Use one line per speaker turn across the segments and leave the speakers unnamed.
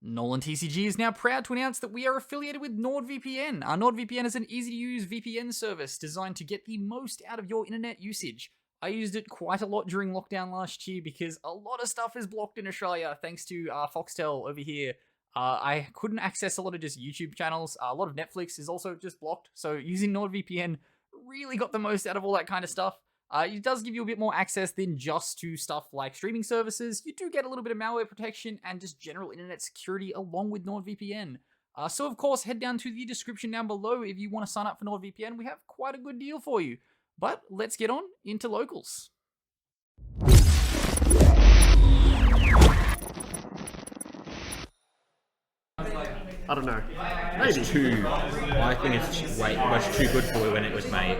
NolanTCG is now proud to announce that we are affiliated with NordVPN. NordVPN is an easy-to-use VPN service designed to get the most out of your internet usage. I used it quite a lot during lockdown last year because a lot of stuff is blocked in Australia thanks to Foxtel over here. I couldn't access a lot of just YouTube channels. A lot of Netflix is also just blocked, so using NordVPN really got the most out of all that kind of stuff. It does give you a bit more access than just to stuff like streaming services. You do get a little bit of malware protection and just general internet security along with NordVPN. So of course, head down to the description down below if you want to sign up for NordVPN. We have quite a good deal for you. But let's get on into locals.
I don't know. Maybe.
It's too. I think it's much too good for it when it was made.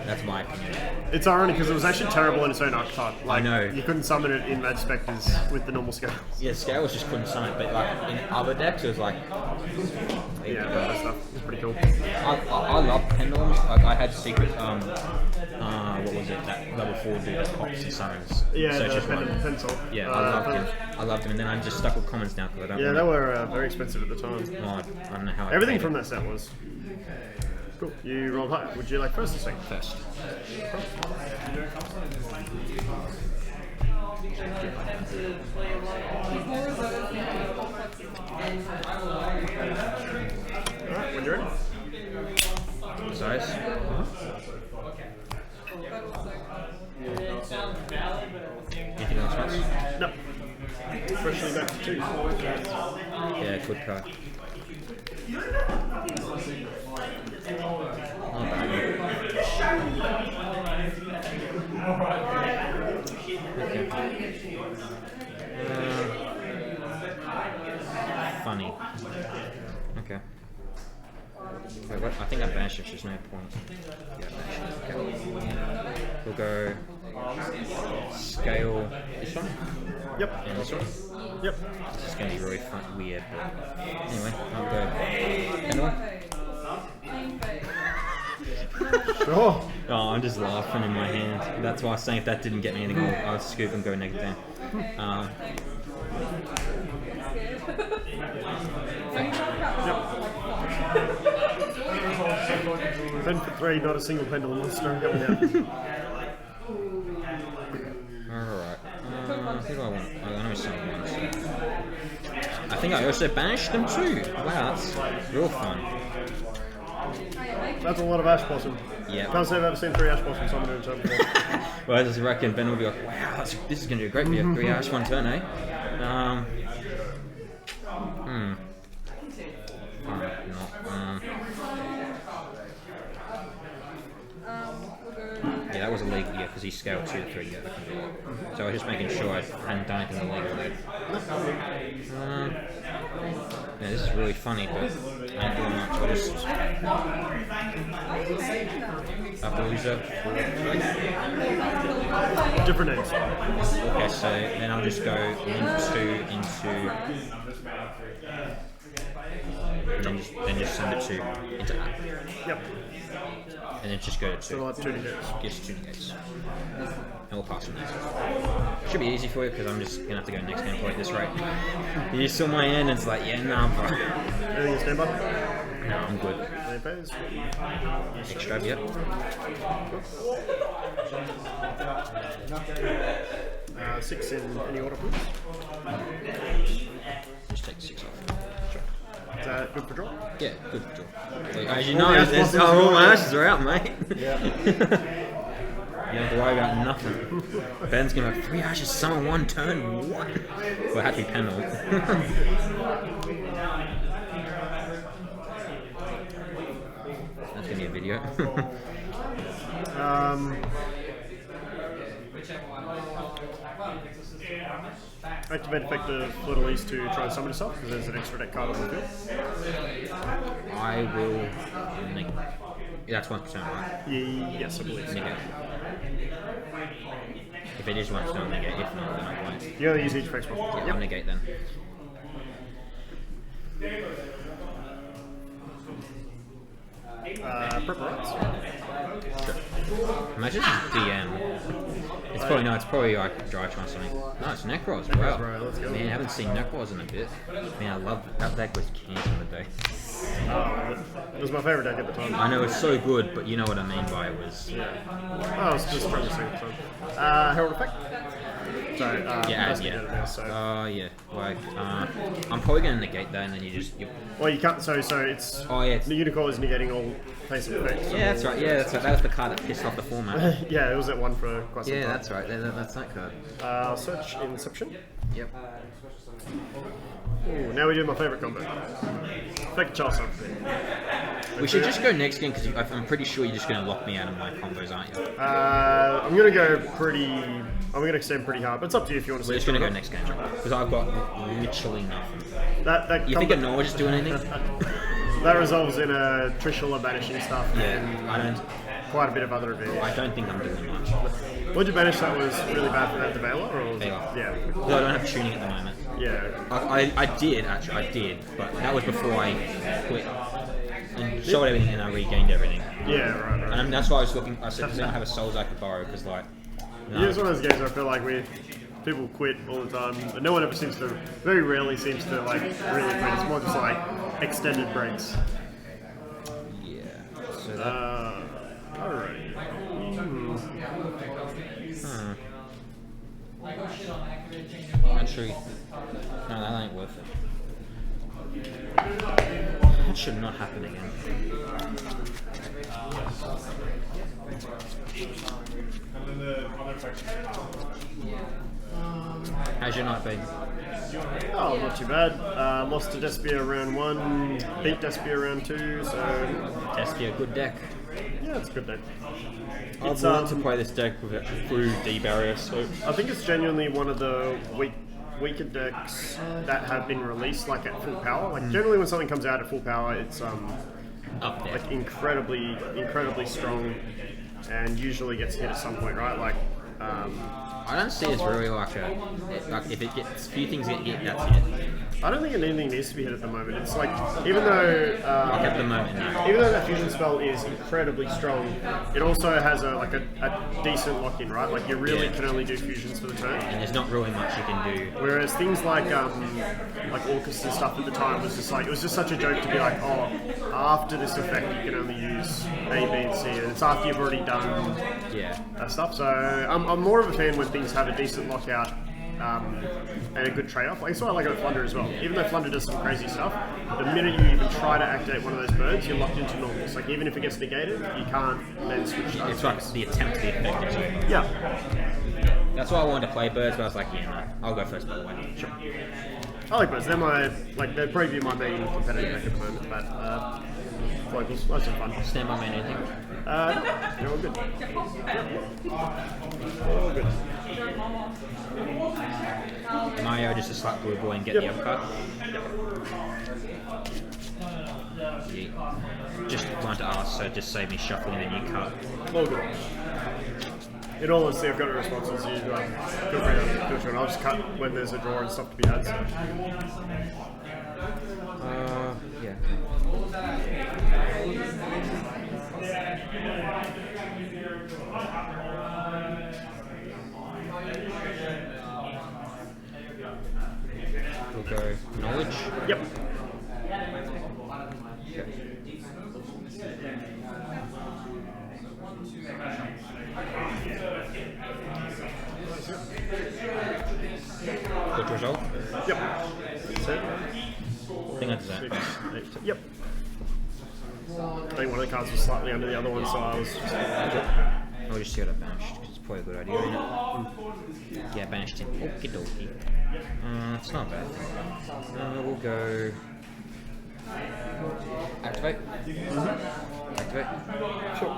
That's my opinion.
It's ironic because it was actually terrible in its own archetype. Like,
I know.
You couldn't summon it in Mad Spectres with the normal scales.
Yeah, scales just couldn't summon it, but like in other decks, it was like.
Yeah, that stuff. It's pretty cool.
I love pendulums. Like I had secret. What was it? That level 4 dude that pops and summons.
Yeah,
so
the
just
pencil.
Yeah, I loved him, and then I'm just stuck with commons now because I don't.
Yeah, they were very expensive at the time.
Oh, I don't know how.
Everything from that set was. Cool. You rolled high. Would you like first or second?
First.
Alright, when you're ready.
Size. Anything else, Max?
No. Freshly back to 2.
Yeah, good card. Not bad. Funny. Okay. Wait, what? I think I banished it, there's no point. Yeah, I banished it. Okay. We'll go scale this one.
Yep.
And this one.
Yep.
This is going to be really fun, weird, but anyway, I'll go Pendulum.
Sure.
Oh, I'm just laughing in my hand. That's why I was saying if that didn't get me anything, I'll scoop and go negative down.
Pen for 3, not a single pendulum monster coming out.
Alright. Who do I want? I know someone. I think I also banished them too. Wow, that's real fun.
That's a lot of Ash Blossom.
Yeah.
Can't say I've ever seen 3 Ash Blossoms summoned in a turn before.
Well, I just reckon Ben will be like, wow, this is going to be a great video. 3 Ash, 1 turn, eh? Yeah, that was illegal, yeah, because he scaled 2 to 3, yeah, that can do it. So I was just making sure I hadn't done anything illegal there. Yeah, this is really funny, but I ain't doing much. I'll just... Appaloosa.
Different names.
Okay, so then I'll just go into then just send it into that.
Yep.
And then just go to 2.
So like 2 negates.
Just 2 negates. And we'll pass on these. Should be easy for you because I'm just gonna have to go next game play at this rate. You saw my end, it's like, yeah, nah, bro.
Anything in standby?
No, I'm good.
Any pays?
Extra, yep.
6 in any order, please.
Just take 6 off.
Is that good for draw?
Yeah, good for draw. As you know, all my ashes are out, mate.
Yeah.
You don't have to worry about nothing. Ben's gonna have 3 ashes, summon 1 turn. What? Well, happy panel. That's gonna be a video.
Activate effective Little East to try and summon yourself because there's an extra deck card on the field.
I will make. Yeah, that's 1%, right?
Yes, I believe so.
Negate. If it is 1%, I'll negate. If not, then I won't.
You only use each fixed one.
Yeah, I'll negate then.
Prep rights.
Sure. Imagine this DM. It's It's probably no. It's probably like dry or something. No, it's Nekroz. Wow.
bro, let's go.
Man, I haven't seen Nekroz in a bit. Man, I love that deck was king in the day.
It was my favourite deck at the time.
I know it's so good, but you know what I mean by it was.
Yeah. Oh, it's just trying to sing the song. Herald Effect. Sorry,
Yeah,
Now, so.
yeah. Like, I'm probably gonna negate that, and then you.
Well, you can't. So it's.
Oh yeah.
The Unicorn is negating all face effects.
Yeah, that's right. Yeah, that's right. That was the card that pissed off the format.
Yeah, it was at one for quite some time.
Yeah, that's right. That's that card.
I'll search Inception.
Yep.
Ooh, now we do my favourite combo. Effect Chelsea.
We should just go next game because I'm pretty sure you're just gonna lock me out of my combos, aren't you?
I'm gonna go pretty. I'm gonna extend pretty hard, but it's up to you if you want to.
We're just gonna go next game because I've got literally nothing.
That
You think a Norwich is doing anything?
That resolves in a Trishula banishing stuff and
I don't.
quite a bit of other advantage.
I don't think I'm doing much.
Would you banish that was really bad for that Devaler, or was
Baylor.
Yeah.
Because I don't have tuning at the moment.
Yeah.
I did actually, I did, but that was before I quit and showed everything and I regained everything.
Yeah, right.
And that's why I was looking. I said, does anyone have a Souls I could borrow? Because like, no.
Yeah, it's one of those games where I feel like people quit all the time, but no one ever seems to. Very rarely seems to like really quit. It's more just like extended breaks.
Yeah. So that.
Alright.
Actually, no, that ain't worth it. That should not happen again. How's your night been?
Oh, not too bad. Lost to Despia round 1, beat Despia round 2, so
Despia, good deck.
yeah, it's a good deck.
I've learned to play this deck with it through D barrier, so
I think it's genuinely one of the weaker decks that have been released like at full power. Like generally when something comes out at full power, it's
up there.
like incredibly strong, and usually gets hit at some point, right? Like
I don't see it as really like if it gets few things get hit, that's it.
I don't think anything needs to be hit at the moment. It's like even though
Like at the moment, no.
even though that fusion spell is incredibly strong, it also has a decent lock-in, right? Like you really can only do fusions for the turn.
And there's not really much you can do.
Whereas things like Orcus and stuff at the time was just like, it was just such a joke to be like, oh, after this effect you can only use A, B, and C, and it's after you've already done that stuff. So I'm more of a fan when things have a decent lockout and a good trade-off. Like, it's what I like about Flunder as well. Even though Flunder does some crazy stuff, the minute you even try to activate one of those birds, you're locked into normals. Like even if it gets negated, you can't then switch to
It's like the attempt to be effective.
Yeah.
That's why I wanted to play birds, but I was like, yeah, no, I'll go first by the way. Sure.
I like birds. They'd probably be my main competitive deck at the moment, but Locals, lots of fun.
Stand by me, anything?
No, they're all good. All good.
Mario just a slap blue boy and get the upcut. Yeah. Just wanted to ask, so just save me shuffling the new card.
All good. In all honesty, I've got a response as you feel free to do it, and I'll just cut when there's a draw and stuff to be had. So.
Yeah. We'll go knowledge.
Yep.
Good result.
Yep. That's it.
I think that's that.
6, 8, 10. Yep. I think one of the cards was slightly under the other one, so I was just...
I'll just see what I banished, because it's probably a good idea, isn't it? Yeah, banished him. Okie dokie. It's not bad. We'll go... Activate? Activate?
Sure.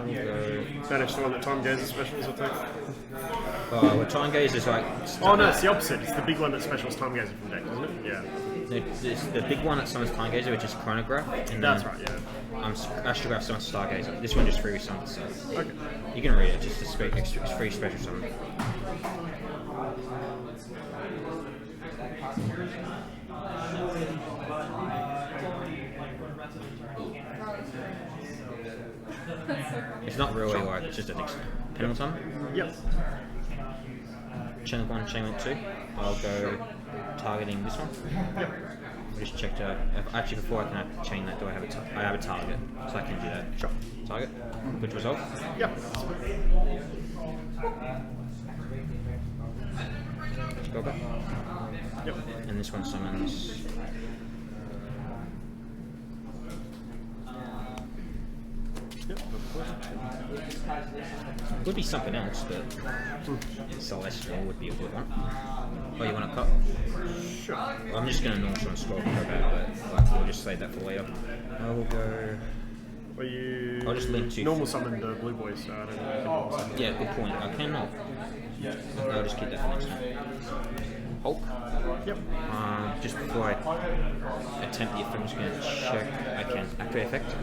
We'll go...
Banish the one that Time Gazer specials, I think.
Well, Time Gazer is like...
Oh no, it's the opposite. It's the big one that specials Time Gazer from deck, isn't it? Yeah.
There's the big one that summons Time Gazer, which is Chronograph. And
That's right, yeah.
Astrograph summons Stargazer. This one just free summons, so...
Okay.
You can read it, just a free special summon. It's not really like, it's just an Pendulum.
Yep.
Chain link 1, chain link 2. I'll go targeting this one.
Yep.
Just checked out. Actually, before I can chain that, do I have I have a target, so I can do that.
Sure.
Target. Good result.
Yep.
Go back.
Yep.
And this one summons.
Yep.
Would be something else, but Celestial would be a good one. Oh, you want to cut?
Sure.
Well, I'm just going to normal summon scroll for about, but like, we'll just save that for later. I will go.
Well, you
I'll just link to
normal summon the blue boys, so I don't know if you can normal summon.
Yeah, good point. I cannot. I'll just keep that for next time. Hulk.
Yep.
Just before I attempt the effect, I'm just going to check I can activate effect.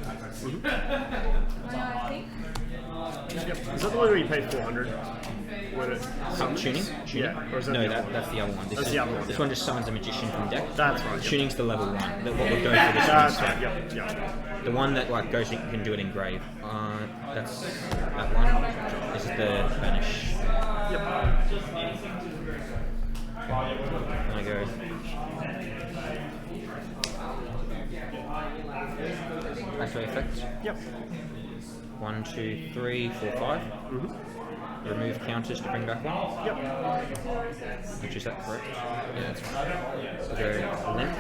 Yep. Is that the one where you pay 400? When it summons?
Tuning?
Yeah. Or is that
No,
the other one?
that's the other one.
That's the other one.
This one just summons a magician from deck.
That's right. Yep.
Tuning's the level 1. What we're going for this one
That's
instead.
right. Yep. Yep.
The one that like goes, you can do it in grave. That's that one. This is the banish.
Yep.
And I go. Activate effect.
Yep.
1, 2, 3, 4, 5. Remove counters to bring back one.
Yep.
Which is that correct? Yeah, that's right. So go link.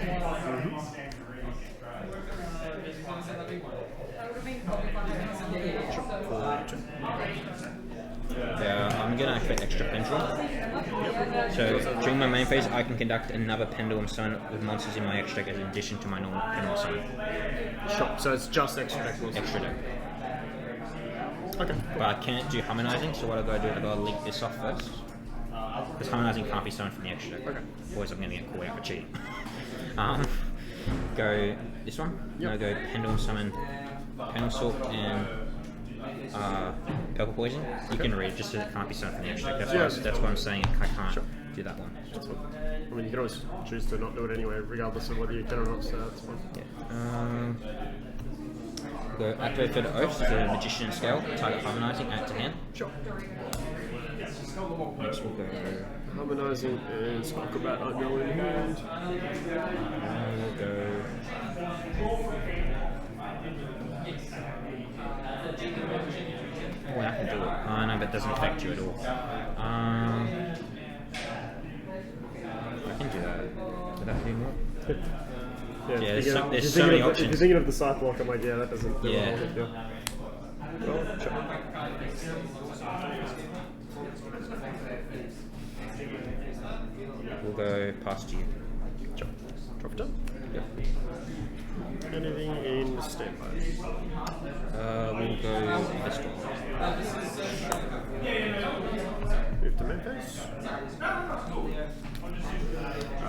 I'm going to activate extra Pendulum. So during my main phase, I can conduct another Pendulum summon with monsters in my extra deck in addition to my normal Pendulum summon.
Sure. So it's just extra deck rules.
Extra deck.
Okay.
But I can't do harmonizing, so what I've got to do is I've got to link this off first. Because harmonizing can't be summoned from the extra deck.
Okay.
Otherwise I'm going to get called out for cheating. Go this one.
Yep.
I'll go Pendulum summon, Panel Salt, and Purple Poison. You can read just so it can't be summoned from the extra deck. That's why I'm saying I can't do that one.
That's fine. I mean, you can always choose to not do it anyway, regardless of whether you can or not, so that's fine.
Yeah. Go activate Fed Oath, so the Magician Scale, target harmonizing, add to hand.
Sure.
Next we'll go
Harmonizing and Sparklebat are no in hand.
we'll go oh, I can do it. Oh no, but it doesn't affect you at all. I can do that. Would that be more?
Yeah,
there's so many
if you're
options.
thinking of the side block, I'm like, yeah, that doesn't do
Yeah.
well. Well, sure.
We'll go past you.
Sure. Drop it down.
Yep.
Anything in standby?
We'll go this one.
Move to main phase.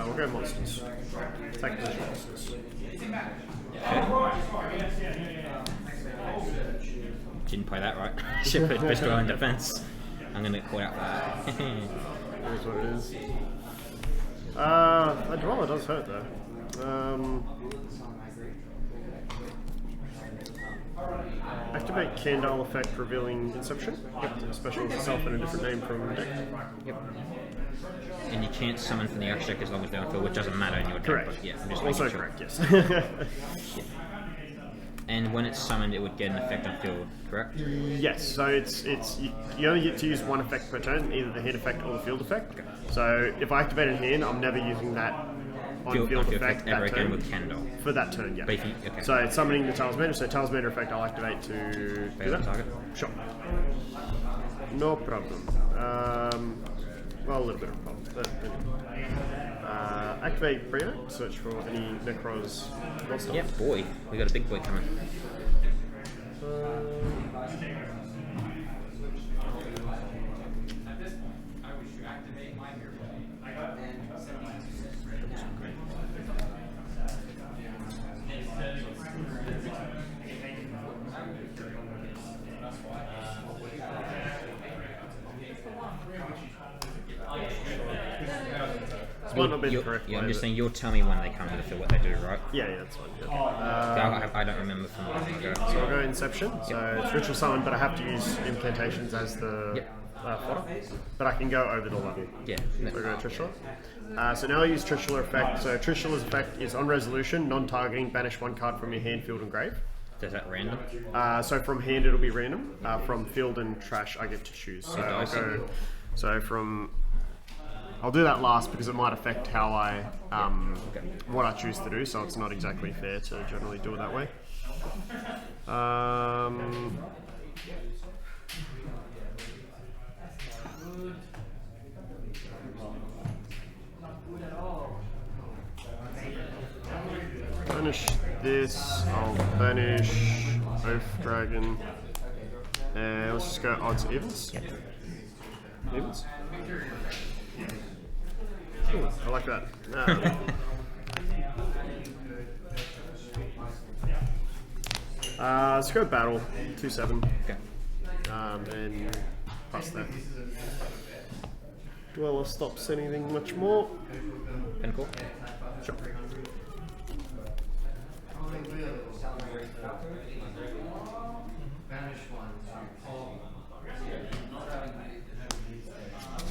We'll go monsters. Attack position monsters.
Didn't play that right. Should put Pistol in defense. I'm gonna get caught out for that.
Here's what it is. That Dweller does hurt though. Activate Candle effect revealing Inception. Yep. Special itself in a different name from deck.
Yep. And you can't summon from the extra deck as long as they're on field, which doesn't matter in your deck.
Correct.
But yeah, I'm just
Also
making sure.
correct, yes.
And when it's summoned, it would get an effect on field, correct?
Yes, so you only get to use one effect per turn, either the hand effect or the field effect.
Okay.
So if I activate a hand, I'm never using that on field effect
ever
that
again
turn.
with Candle.
For that turn, yeah.
But if you- okay.
So it's summoning the Talisman, so Talisman effect I'll activate to do
Fail
that.
target.
Sure. No problem. Well, a little bit of a problem. But anyway. Activate Brianna, search for any Nekroz monster.
Yeah, boy, we got a big boy coming.
might not be the correct way.
I'm just
but-
saying, you'll tell me when they come to the field what they do, right?
Yeah, that's fine. Yeah.
I don't remember from long ago.
So I'll go Inception. So it's Ritual Summon, but I have to use incantations as the
Yep.
fodder. But I can go over the level.
Yeah.
So I go Trishula. So now I use Trishula effect. So Trishula's effect is on resolution, non-targeting, banish one card from your hand, field, and grave.
Is that random?
So from hand it'll be random. From field and trash I get to choose. So I'll go. So from. I'll do that last because it might affect how I what I choose to do. So it's not exactly fair to generally do it that way. Banish this, I'll banish Oath Dragon, and let's just go odds evens. Evens? Ooh, I like that. Let's go battle, 2/7.
Okay.
And plus that. Duel stops anything much more.
Pinnacle.
Sure.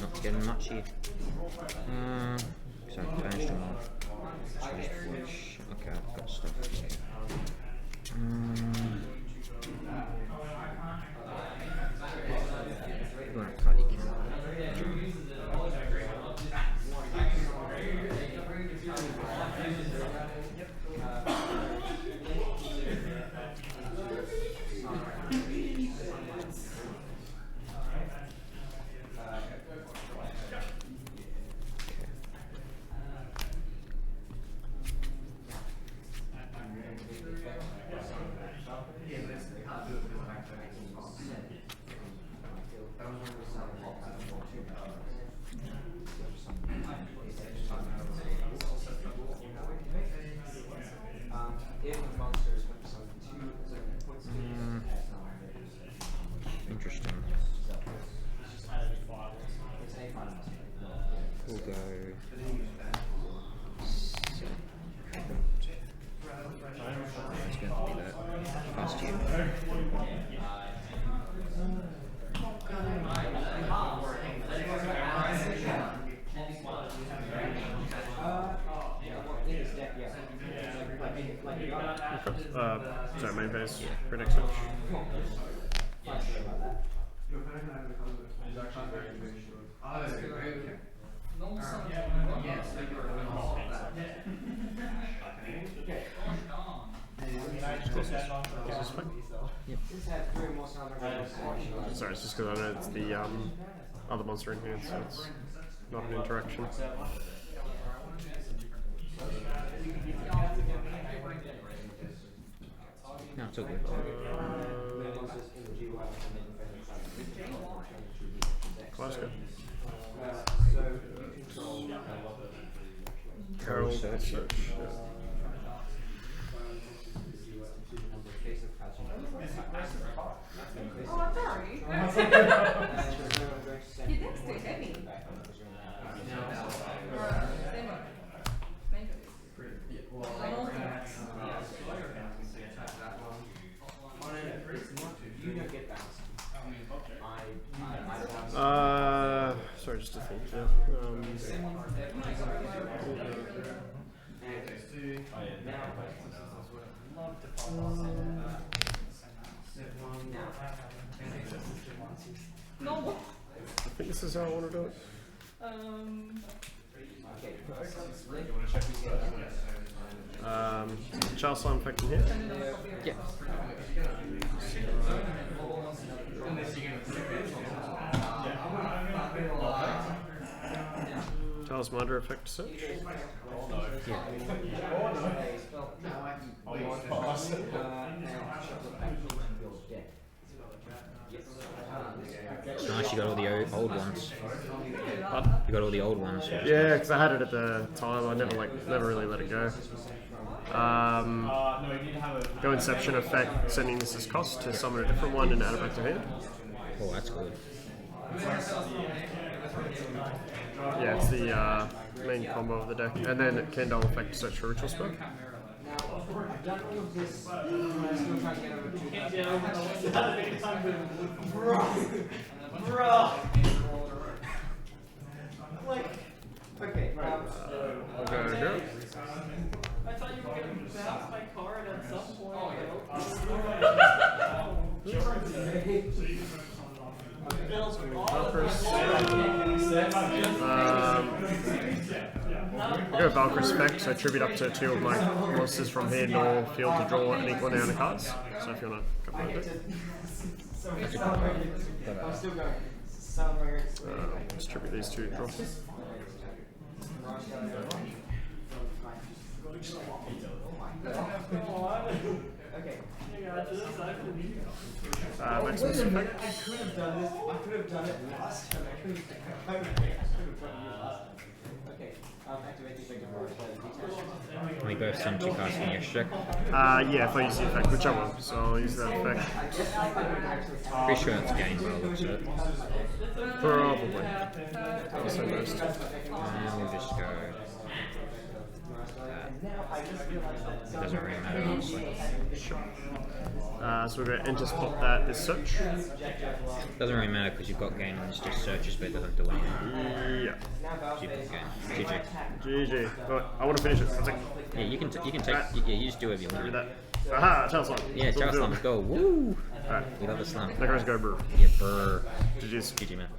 Not getting much here. So banished them all. Okay, I've got stuff here. Right, cut you Interesting. We'll go. It's going to be that past you.
Sorry, main phase. For next switch. Sorry, it's just because I know it's the other monster in hand, so it's not an interaction.
No, it's all good.
Classic.
Carol search.
Oh, I'm sorry. Your deck's too heavy.
Sorry, just to think. Yeah.
No.
I think this is how I want to do it. Charles Slime effect in here.
Yeah.
Charles Minder effect search.
Yeah. It's nice you got all the old ones. You got all the old ones.
Yeah, because I had it at the time. I never really let it go. Go Inception effect, sending this as cost to summon a different one and add it back to hand.
Oh, that's good.
Yeah, it's the main combo of the deck. And then it can double effect search for ritual spell.
Okay.
Go.
I thought you were going to bounce my card at some point.
I go Valkyrie's Effect, so tribute up to 2 of my monsters from here, nor field to draw an equal amount of cards. So if you want to go with it. Let's tribute these 2 draws.
Okay.
Maximus Effect.
I could have done this. I could have done it last time. I could have done it last time. Okay. Activate the effect of our detach.
Can we both send 2 cards from the extra deck?
Yeah, if I use the effect, which I will. So I'll use that effect.
Pretty sure it's game by the looks of it.
Probably. I'll say most.
And we'll just go. It doesn't really matter, honestly.
So we're going to enter spot that is search.
Doesn't really matter because you've got game and it's just searches, but it doesn't do anything.
Yeah.
Stupid game. GG.
GG. Right, I want to finish it. I'll take
Yeah, you can take. Yeah, you just do whatever you want.
that. Aha, Charles Slam.
Yeah, Charles Slam, go. Woo!
Alright.
We love the slam.
Nekroz go brew.
Yeah, brr.
GG's.
GG, man.